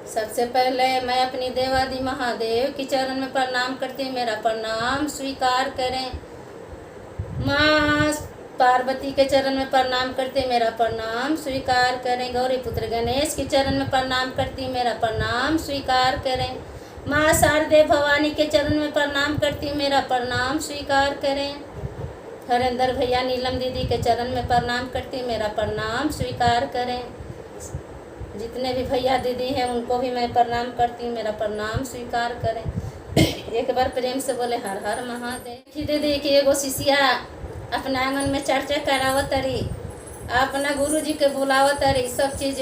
सबसे पहले मैं अपनी देवादि महादेव के चरण में प्रणाम करती हूँ। मेरा प्रणाम स्वीकार करें। माँ पार्वती के चरण में प्रणाम करती हूँ। मेरा प्रणाम स्वीकार करें। गौरी पुत्र गणेश के चरण में प्रणाम करती हूँ। मेरा प्रणाम स्वीकार करें। माँ शारदे भवानी के चरण में प्रणाम करती हूँ। मेरा प्रणाम स्वीकार करें। हरेंद्र भैया नीलम दीदी के चरण में प्रणाम करती हूँ। मेरा प्रणाम स्वीकार करें। जितने भी भैया दीदी हैं उनको भी मैं प्रणाम करती हूँ। मेरा प्रणाम स्वीकार करें। एक बार प्रेम से बोले हर हर महादेव। दीदी की एगो शिष्या अपना आंगन में चर्चा करावत तरी, अपना गुरु जी के बुलावत तरी, सब चीज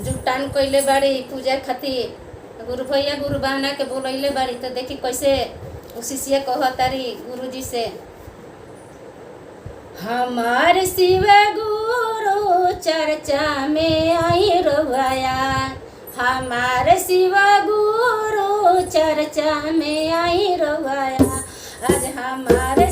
जुटान कैले बाड़ी पूजा खातिर। गुरु भैया गुरु बहना के बोलैले बाड़ी तो देखी कैसे शिष्या कहतारी गुरु जी से, हमार शिव गुरु चर्चा में आई रवाया, हमार शिव गुरु चर्चा में आई रवाया, आज हमारे